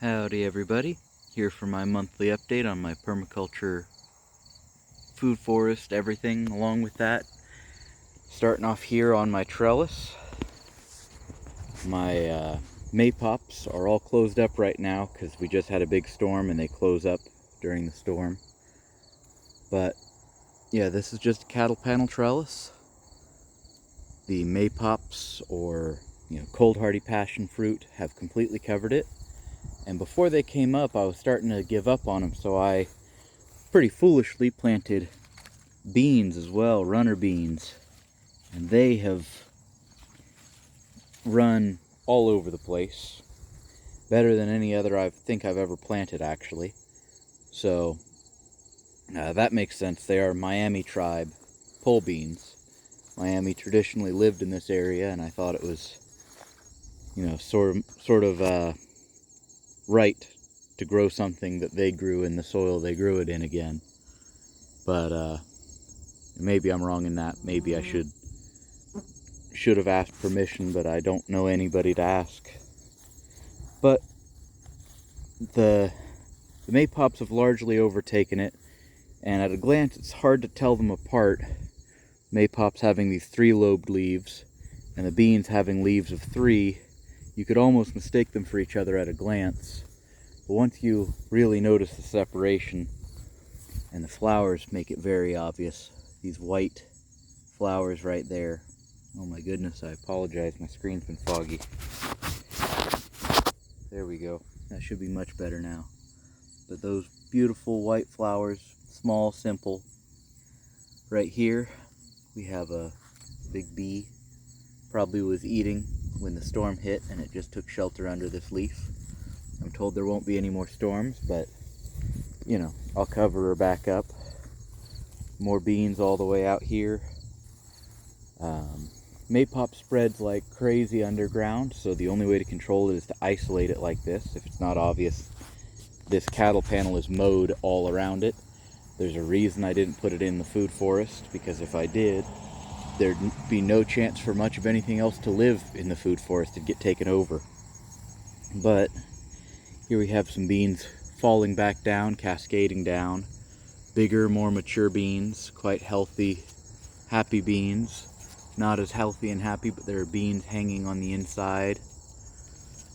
Howdy everybody, here for my monthly update on my permaculture, food forest, everything along with that. Starting off here on my trellis. My Maypops are all closed up right now because we just had a big storm and they close up during the storm. But yeah, this is just a cattle panel trellis. The Maypops, or cold hardy passion fruit, have completely covered it. And before they came up, I was starting to give up on them, so I pretty foolishly planted beans as well, runner beans. And they have run all over the place. Better than any other I think I've ever planted, actually. So, that makes sense. They are Miami tribe pole beans. Miami traditionally lived in this area, and I thought it was, sort of right to grow something that they grew in the soil they grew it in again. But maybe I'm wrong in that. Maybe I should have asked permission, but I don't know anybody to ask. But the Maypops have largely overtaken it, and at a glance it's hard to tell them apart. Maypops having these 3-lobed leaves and the beans having leaves of 3, you could almost mistake them for each other at a glance. But once you really notice the separation, and the flowers make it very obvious, these white flowers right there. Oh my goodness, I apologize, my screen's been foggy. There we go, that should be much better now. But those beautiful white flowers, small, simple. Right here, we have a big bee. Probably was eating when the storm hit and it just took shelter under this leaf. I'm told there won't be any more storms, but I'll cover her back up. More beans all the way out here. Maypop spreads like crazy underground, so the only way to control it is to isolate it like this. If it's not obvious, this cattle panel is mowed all around it. There's a reason I didn't put it in the food forest, because if I did, there'd be no chance for much of anything else to live in the food forest. It'd get taken over. But here we have some beans falling back down, cascading down. Bigger, more mature beans, quite healthy, happy beans. Not as healthy and happy, but there are beans hanging on the inside.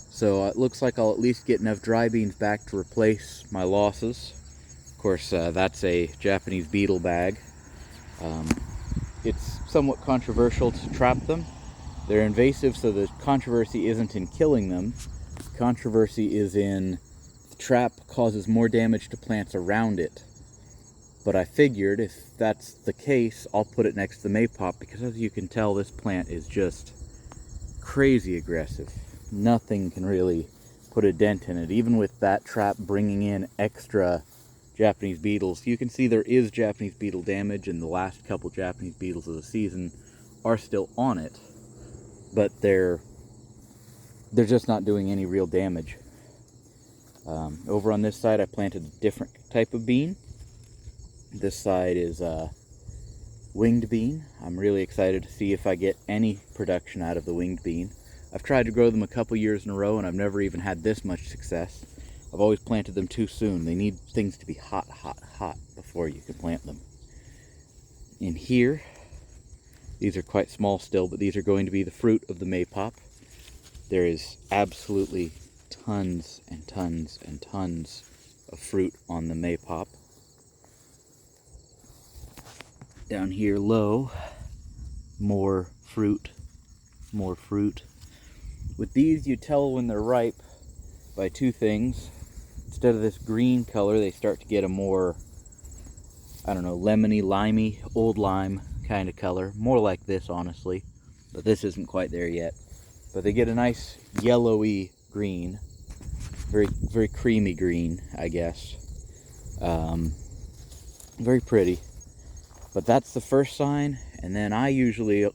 So it looks like I'll at least get enough dry beans back to replace my losses. Of course, that's a Japanese beetle bag. It's somewhat controversial to trap them. They're invasive, so the controversy isn't in killing them. The controversy is in the trap causes more damage to plants around it. But I figured if that's the case, I'll put it next to the Maypop, because as you can tell, this plant is just crazy aggressive. Nothing can really put a dent in it. Even with that trap bringing in extra Japanese beetles, you can see there is Japanese beetle damage, and the last couple Japanese beetles of the season are still on it. But they're just not doing any real damage. Over on this side, I planted a different type of bean. This side is winged bean. I'm really excited to see if I get any production out of the winged bean. I've tried to grow them a couple years in a row, and I've never even had this much success. I've always planted them too soon. They need things to be hot, hot, hot before you can plant them. In here, these are quite small still, but these are going to be the fruit of the Maypop. There is absolutely tons and tons and tons of fruit on the Maypop. Down here low, more fruit, more fruit. With these, you tell when they're ripe by two things. Instead of this green color, they start to get a more, lemony, limey, old lime kind of color. More like this, honestly, but this isn't quite there yet. But they get a nice yellowy green, very, very creamy green, I guess. Very pretty. But that's the first sign, and then I usually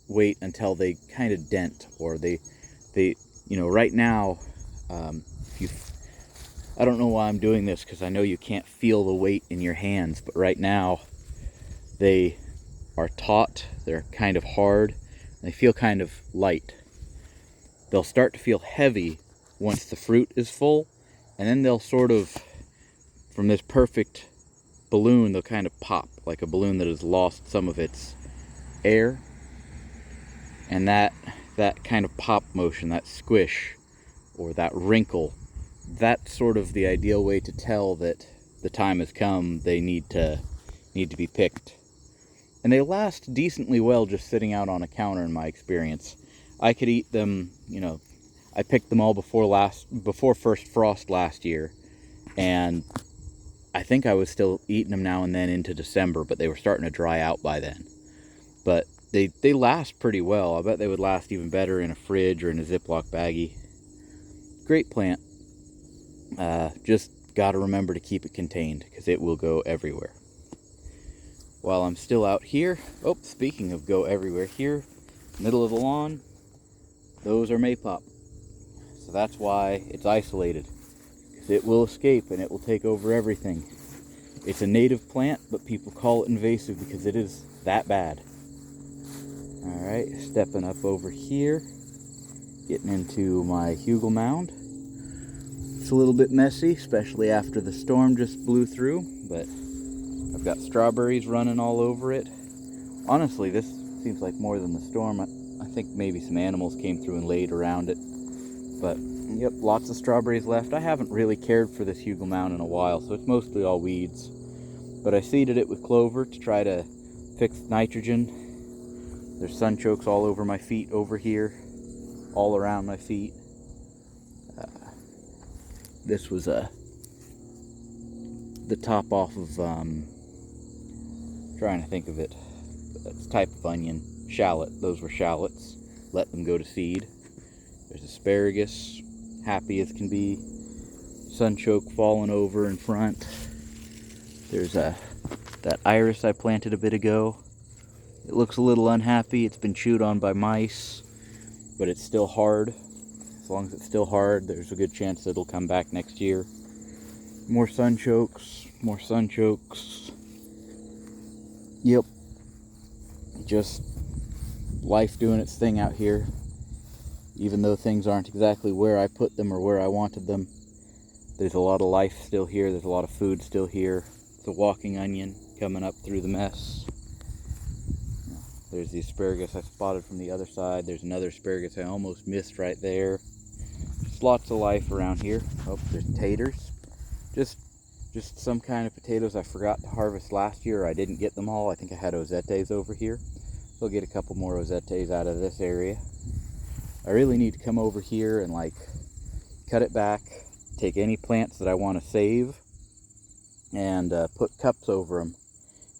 wait until they kind of dent, or they right now, I don't know why I'm doing this, because I know you can't feel the weight in your hands, but right now they are taut, they're kind of hard, and they feel kind of light. They'll start to feel heavy once the fruit is full, And then they'll sort of, from this perfect balloon, they'll kind of pop, like a balloon that has lost some of its air. And that kind of pop motion, that squish, or that wrinkle, that's sort of the ideal way to tell that the time has come, they need to be picked. And they last decently well just sitting out on a counter in my experience. I could eat them, I picked them all before first frost last year, and I think I was still eating them now and then into December, but they were starting to dry out by then. But they last pretty well. I bet they would last even better in a fridge or in a Ziploc baggie. Great plant. Just got to remember to keep it contained, because it will go everywhere. While I'm still out here, speaking of go everywhere, here, middle of the lawn, those are Maypop. So that's why it's isolated, because it will escape and it will take over everything. It's a native plant, but people call it invasive because it is that bad. Alright, stepping up over here, getting into my Hugel Mound. It's a little bit messy, especially after the storm just blew through, but I've got strawberries running all over it. Honestly, this seems like more than the storm. I think maybe some animals came through and laid around it. But, yep, lots of strawberries left. I haven't really cared for this Hugel Mound in a while, so it's mostly all weeds. But I seeded it with clover to try to fix nitrogen. There's sunchokes all over my feet over here, all around my feet. This was the top off of, trying to think of it. That's a type of onion. Shallot. Those were shallots. Let them go to seed. There's asparagus, happy as can be. Sunchoke falling over in front. There's that iris I planted a bit ago. It looks a little unhappy. It's been chewed on by mice, but it's still hard. As long as it's still hard, there's a good chance it'll come back next year. More sunchokes, more sunchokes. Yep. Just life doing its thing out here. Even though things aren't exactly where I put them or where I wanted them, there's a lot of life still here. There's a lot of food still here. It's a walking onion coming up through the mess. There's the asparagus I spotted from the other side. There's another asparagus I almost missed right there. Just lots of life around here. Oh, there's taters. Just some kind of potatoes I forgot to harvest last year. I didn't get them all. I think I had osetes over here. So I'll get a couple more osetes out of this area. I really need to come over here and cut it back, take any plants that I want to save, and put cups over them,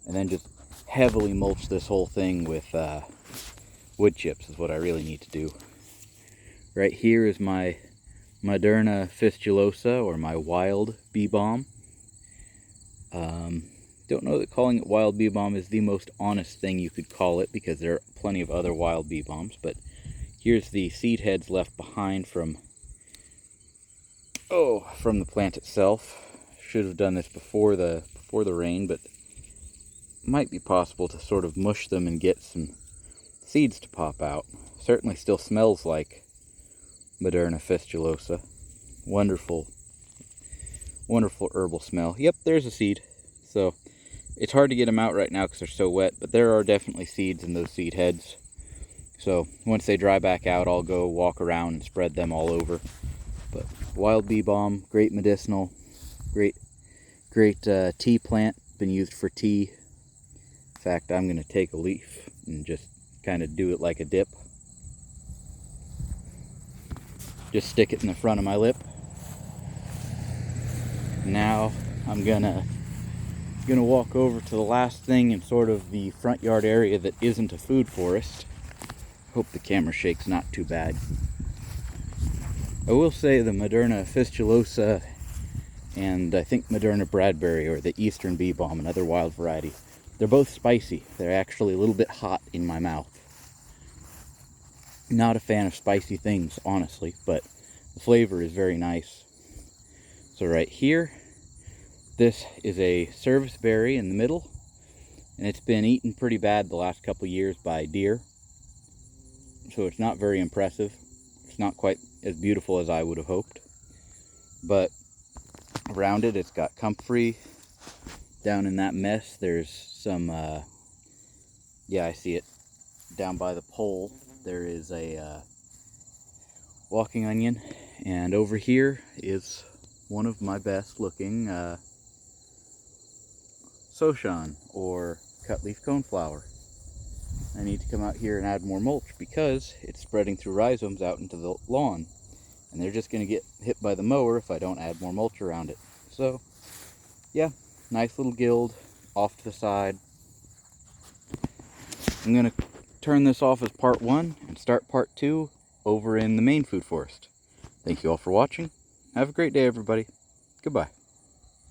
and then just heavily mulch this whole thing with wood chips is what I really need to do. Right here is my Moderna fistulosa, or my wild bee balm. Don't know that calling it wild bee balm is the most honest thing you could call it, because there are plenty of other wild bee balms, but here's the seed heads left behind from the plant itself. Should have done this before the rain, but might be possible to sort of mush them and get some seeds to pop out. Certainly still smells like Moderna fistulosa. Wonderful, wonderful herbal smell. Yep, there's a seed. So it's hard to get them out right now because they're so wet, but there are definitely seeds in those seed heads. So once they dry back out, I'll go walk around and spread them all over. But wild bee balm, great medicinal, great tea plant, been used for tea. In fact, I'm going to take a leaf and just kind of do it like a dip. Just stick it in the front of my lip. Now I'm gonna walk over to the last thing in sort of the front yard area that isn't a food forest. Hope the camera shake's not too bad. I will say the Moderna fistulosa and I think Moderna bradbury, or the eastern bee balm, another wild variety, they're both spicy. They're actually a little bit hot in my mouth. Not a fan of spicy things, honestly, but the flavor is very nice. So right here, this is a service berry in the middle, and it's been eaten pretty bad the last couple years by deer. So it's not very impressive. It's not quite as beautiful as I would have hoped. But around it. It's got comfrey. Down in that mess, there's some, yeah, I see it. Down by the pole, there is a walking onion. And over here is one of my best looking Soshan, or cut leaf coneflower. I need to come out here and add more mulch because it's spreading through rhizomes out into the lawn. And they're just going to get hit by the mower if I don't add more mulch around it. So, yeah, nice little guild off to the side. I'm going to turn this off as part 1 and start part 2 over in the main food forest. Thank you all for watching. Have a great day, everybody. Goodbye.